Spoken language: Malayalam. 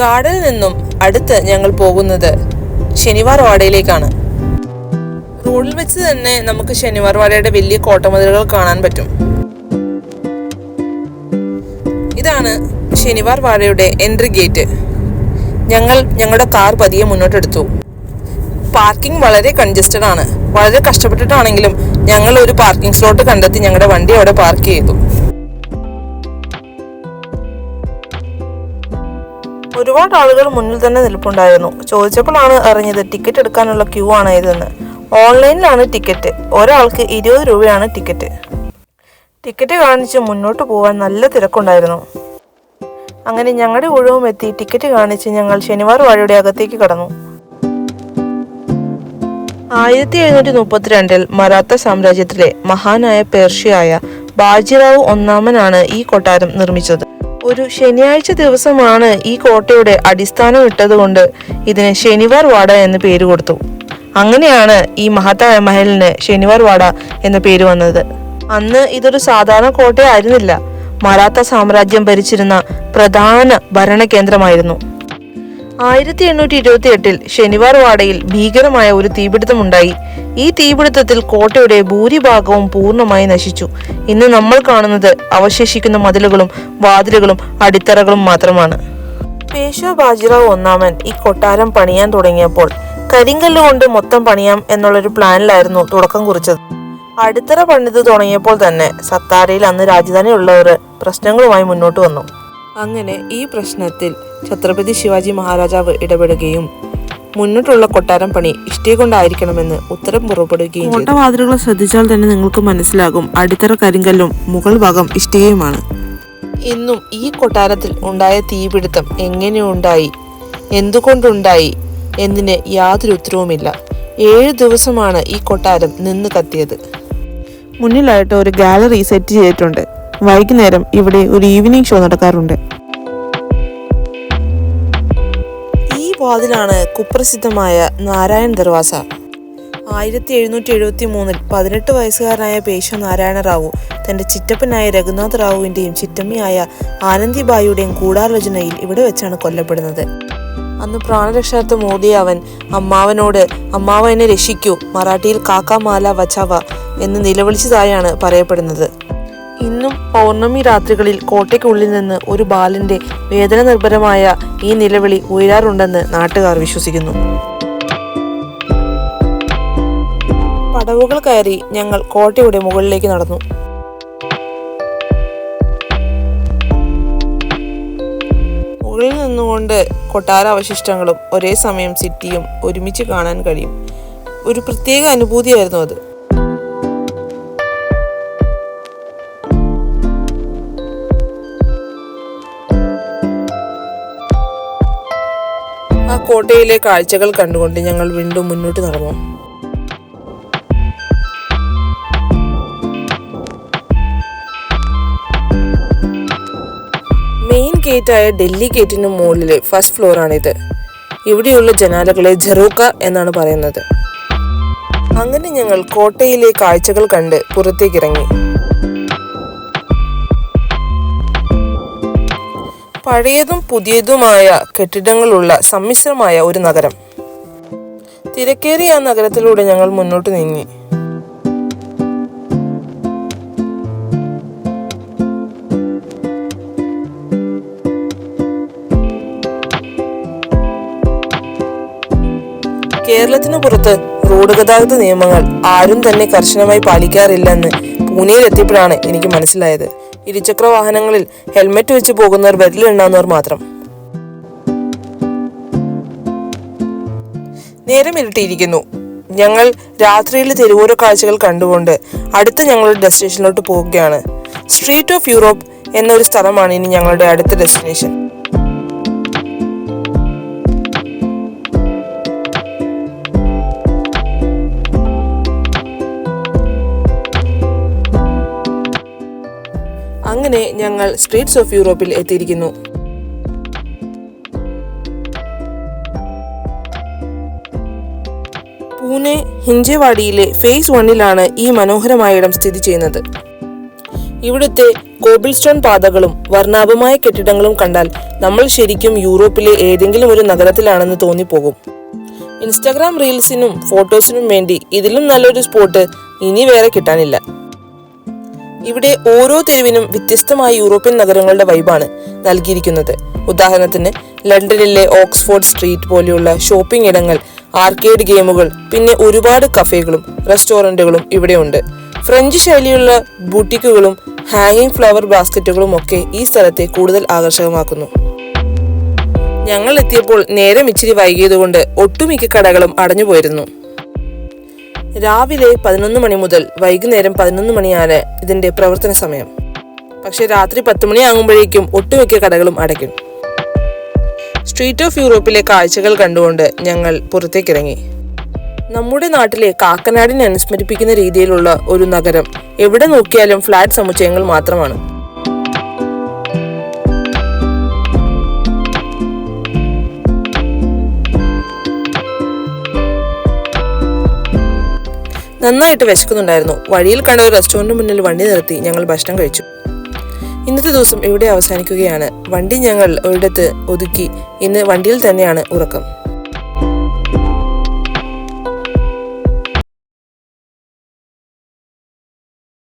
ഗാർഡനിൽ നിന്നും അടുത്ത് ഞങ്ങൾ പോകുന്നത് ശനിവാർ വാഡയിലേക്കാണ്. റോഡിൽ വെച്ച് തന്നെ നമുക്ക് ശനിവാർ വാഡയുടെ വലിയ കോട്ടമതിലുകൾ കാണാൻ പറ്റും. ഇതാണ് ശനിവാർ വാഡയുടെ എൻട്രി ഗേറ്റ്. ഞങ്ങൾ ഞങ്ങളുടെ കാർ പതിയെ മുന്നോട്ടെടുത്തു. പാർക്കിംഗ് വളരെ കൺജസ്റ്റഡ് ആണ്. വളരെ കഷ്ടപ്പെട്ടിട്ടാണെങ്കിലും ഞങ്ങൾ ഒരു പാർക്കിംഗ് സ്ലോട്ട് കണ്ടെത്തി ഞങ്ങളുടെ വണ്ടി അവിടെ പാർക്ക് ചെയ്തു. ഒരുപാട് ആളുകൾ മുന്നിൽ തന്നെ നിൽപ്പുണ്ടായിരുന്നു. ചോദിച്ചപ്പോഴാണ് അറിഞ്ഞത് ടിക്കറ്റ് എടുക്കാനുള്ള ക്യൂ ആണ് ഇതെന്ന്. ഓൺലൈനിലാണ് ടിക്കറ്റ്. ഒരാൾക്ക് 20 രൂപയാണ് ടിക്കറ്റ്. ടിക്കറ്റ് കാണിച്ച് മുന്നോട്ട് പോകാൻ നല്ല തിരക്കുണ്ടായിരുന്നു. അങ്ങനെ ഞങ്ങളുടെ ഊഴവും എത്തി. ടിക്കറ്റ് കാണിച്ച് ഞങ്ങൾ ശനിവാർ വാഡയുടെ അകത്തേക്ക് കടന്നു. 1732 മറാത്ത സാമ്രാജ്യത്തിലെ മഹാനായ പേർഷ്യയായ ബാജിറാവു ഒന്നാമനാണ് ഈ കൊട്ടാരം നിർമ്മിച്ചത്. ഒരു ശനിയാഴ്ച ദിവസമാണ് ഈ കോട്ടയുടെ അടിസ്ഥാനം ഇട്ടതുകൊണ്ട് ഇതിന് ശനിവാർ വാഡ എന്ന് പേര് കൊടുത്തു. അങ്ങനെയാണ് ഈ മഹത്തായ മഹലിന് ശനിവാർ വാഡ എന്ന പേര് വന്നത്. അന്ന് ഇതൊരു സാധാരണ കോട്ടയായിരുന്നില്ല. മറാത്ത സാമ്രാജ്യം ഭരിച്ചിരുന്ന പ്രധാന ഭരണ കേന്ദ്രമായിരുന്നു. 1828 ശനിവാർ വാഡയിൽ ഭീകരമായ ഒരു തീപിടുത്തമുണ്ടായി. ഈ തീപിടുത്തത്തിൽ കോട്ടയുടെ ഭൂരിഭാഗവും പൂർണ്ണമായി നശിച്ചു. ഇന്ന് നമ്മൾ കാണുന്നത് അവശേഷിക്കുന്ന മതിലുകളും വാതിലുകളും അടിത്തറകളും മാത്രമാണ്. പേഷ്വാ ബാജിറാവു ഒന്നാമൻ ഈ കൊട്ടാരം പണിയാൻ തുടങ്ങിയപ്പോൾ കരിങ്കല്ലുകൊണ്ട് മൊത്തം പണിയാം എന്നുള്ളൊരു പ്ലാനിലായിരുന്നു തുടക്കം കുറിച്ചത്. അടിത്തറ പണിത് തുടങ്ങിയപ്പോൾ തന്നെ സത്താരയിൽ അന്ന് രാജധാനി ഉള്ളവർ പ്രശ്നങ്ങളുമായി മുന്നോട്ട് വന്നു. അങ്ങനെ ഈ പ്രശ്നത്തിൽ ഛത്രപതി ശിവാജി മഹാരാജാവ് ഇടപെടുകയും മുന്നോട്ടുള്ള കൊട്ടാരം പണി ഇഷ്ടിക കൊണ്ടായിരിക്കണമെന്ന് ഉത്തരവ് പുറപ്പെടുകയും ചെയ്തു. കോട്ടവാതിലുകൾ ശ്രദ്ധിച്ചാൽ തന്നെ നിങ്ങൾക്ക് മനസ്സിലാകും അടിത്തറ കരിങ്കല്ലും മുകൾ ഭാഗം ഇഷ്ടികയുമാണ്. ഇന്നും ഈ കൊട്ടാരത്തിൽ ഉണ്ടായ തീപിടുത്തം എങ്ങനെയുണ്ടായി, എന്തുകൊണ്ടുണ്ടായി എന്നതിന് യാതൊരു ഉത്തരവുമില്ല. 7 ദിവസമാണ് ഈ കൊട്ടാരം നിന്ന് കത്തിയത്. മുന്നിലായിട്ട് ഒരു ഗാലറി സെറ്റ് ചെയ്തിട്ടുണ്ട്. വൈകുന്നേരം ഇവിടെ ഒരു ഈവനിങ് ഷോ നടക്കാറുണ്ട്. ഈ വാതിലാണ് കുപ്രസിദ്ധമായ നാരായൺ ദർവാസ. 1773 18 വയസ്സുകാരനായ പേഷ്വ നാരായണ റാവു തന്റെ ചിറ്റപ്പനായ രഘുനാഥ് റാവുവിന്റെയും ചിറ്റമ്മയായ ആനന്ദിബായിയുടെയും ഗൂഢാലോചനയിൽ ഇവിടെ വെച്ചാണ് കൊല്ലപ്പെടുന്നത്. അന്ന് പ്രാണരക്ഷാർത്ഥം ഓടിയ അവൻ അമ്മാവനോട് "അമ്മാവ എന്നെ രക്ഷിക്കൂ, മറാഠിയിൽ കാക്കാ മാല വച്ചാവ" എന്ന് നിലവിളിച്ചതായാണ് പറയപ്പെടുന്നത്. ഇന്നും പൗർണമി രാത്രികളിൽ കോട്ടയ്ക്കുള്ളിൽ നിന്ന് ഒരു ബാലന്റെ വേദന നിർഭരമായ ഈ നിലവിളി ഉയരാറുണ്ടെന്ന് നാട്ടുകാർ വിശ്വസിക്കുന്നു. പടവുകൾ കയറി ഞങ്ങൾ കോട്ടയുടെ മുകളിലേക്ക് നടന്നു. മുകളിൽ നിന്നുകൊണ്ട് കൊട്ടാര അവശിഷ്ടങ്ങളും ഒരേ സമയം സിറ്റിയും ഒരുമിച്ച് കാണാൻ കഴിയും. ഒരു പ്രത്യേക അനുഭൂതിയായിരുന്നു അത്. ആ കോട്ടയിലെ കാഴ്ചകൾ കണ്ടുകൊണ്ട് ഞങ്ങൾ വീണ്ടും മുന്നോട്ട് നടന്നു. മെയിൻ ഗേറ്റായ ഡൽഹി ഗേറ്റിന് മുകളിലെ ഫസ്റ്റ് ഫ്ലോറാണിത്. ഇവിടെയുള്ള ജനാലകളെ ഝറോക്ക എന്നാണ് പറയുന്നത്. അങ്ങനെ ഞങ്ങൾ കോട്ടയിലെ കാഴ്ചകൾ കണ്ട് പുറത്തേക്കിറങ്ങി. പഴയതും പുതിയതുമായ കെട്ടിടങ്ങളുള്ള സമ്മിശ്രമായ ഒരു നഗരം. തിരക്കേറിയ ആ നഗരത്തിലൂടെ ഞങ്ങൾ മുന്നോട്ട് നീങ്ങി. കേരളത്തിന് പുറത്ത് റോഡ് ഗതാഗത നിയമങ്ങൾ ആരും തന്നെ കർശനമായി പാലിക്കാറില്ലെന്ന് പൂനെയിൽ എത്തിയപ്പോഴാണ് എനിക്ക് മനസ്സിലായത്. ഇരുചക്ര വാഹനങ്ങളിൽ ഹെൽമെറ്റ് വെച്ച് പോകുന്നവർ വിരലിലെണ്ണാവുന്നവർ മാത്രം. നേരം ഇരുട്ടിയിരിക്കുന്നു. ഞങ്ങൾ രാത്രിയിലെ തെരുവോര കാഴ്ചകൾ കണ്ടുകൊണ്ട് അടുത്ത ഞങ്ങളുടെ ഡെസ്റ്റിനേഷനിലോട്ട് പോവുകയാണ്. സ്ട്രീറ്റ് ഓഫ് യൂറോപ്പ് എന്നൊരു സ്ഥലമാണ് ഇനി ഞങ്ങളുടെ അടുത്ത ഡെസ്റ്റിനേഷൻ. അങ്ങനെ ഞങ്ങൾ സ്ട്രീറ്റ്സ് ഓഫ് യൂറോപ്പിൽ എത്തിയിരിക്കുന്നു. പൂനെ ഹിഞ്ചേവാഡിയിലെ ഫേസ് 1 ഈ മനോഹരമായ ഇടം സ്ഥിതി ചെയ്യുന്നത്. ഇവിടുത്തെ കോബിൾ സ്റ്റോൺ പാതകളും വർണ്ണാഭമായ കെട്ടിടങ്ങളും കണ്ടാൽ നമ്മൾ ശരിക്കും യൂറോപ്പിലെ ഏതെങ്കിലും ഒരു നഗരത്തിലാണെന്ന് തോന്നിപ്പോകും. ഇൻസ്റ്റാഗ്രാം റീൽസിനും ഫോട്ടോസിനും വേണ്ടി ഇതിലും നല്ലൊരു സ്പോട്ട് ഇനി വേറെ കിട്ടാനില്ല. ഇവിടെ ഓരോ തെരുവിനും വ്യത്യസ്തമായ യൂറോപ്യൻ നഗരങ്ങളുടെ വൈബാണ് നൽകിയിരിക്കുന്നത്. ഉദാഹരണത്തിന് ലണ്ടനിലെ ഓക്സ്ഫോർഡ് സ്ട്രീറ്റ് പോലെയുള്ള ഷോപ്പിംഗ് ഇടങ്ങൾ, ആർക്കേഡ് ഗെയിമുകൾ, പിന്നെ ഒരുപാട് കഫേകളും റെസ്റ്റോറൻറ്റുകളും ഇവിടെയുണ്ട്. ഫ്രഞ്ച് ശൈലിയുള്ള ബൂട്ടിക്കുകളും ഹാങ്ങിങ് ഫ്ലവർ ബാസ്ക്കറ്റുകളും ഒക്കെ ഈ സ്ഥലത്തെ കൂടുതൽ ആകർഷകമാക്കുന്നു. ഞങ്ങൾ എത്തിയപ്പോൾ നേരം ഇച്ചിരി വൈകിയതുകൊണ്ട് ഒട്ടുമിക്ക കടകളും അടഞ്ഞുപോയിരുന്നു. രാവിലെ 11 മണി മുതൽ വൈകുന്നേരം 11 മണിയാണ് ഇതിന്റെ പ്രവർത്തന സമയം. പക്ഷെ രാത്രി 10 മണിയാകുമ്പോഴേക്കും ഒട്ടുമിക്ക കടകളും അടയ്ക്കും. സ്ട്രീറ്റ് ഓഫ് യൂറോപ്പിലെ കാഴ്ചകൾ കണ്ടുകൊണ്ട് ഞങ്ങൾ പുറത്തേക്കിറങ്ങി. നമ്മുടെ നാട്ടിലെ കാക്കനാടിനെ അനുസ്മരിപ്പിക്കുന്ന രീതിയിലുള്ള ഒരു നഗരം. എവിടെ നോക്കിയാലും ഫ്ലാറ്റ് സമുച്ചയങ്ങൾ മാത്രമാണ്. നന്നായിട്ട് വിശക്കുന്നുണ്ടായിരുന്നു. വഴിയിൽ കണ്ട ഒരു റെസ്റ്റോറൻറ്റിന് മുന്നിൽ വണ്ടി നിർത്തി ഞങ്ങൾ ഭക്ഷണം കഴിച്ചു. ഇന്നത്തെ ദിവസം ഇവിടെ അവസാനിക്കുകയാണ്. വണ്ടി ഞങ്ങൾ ഒരിടത്ത് ഒതുക്കി ഇന്ന് വണ്ടിയിൽ തന്നെയാണ് ഉറക്കം.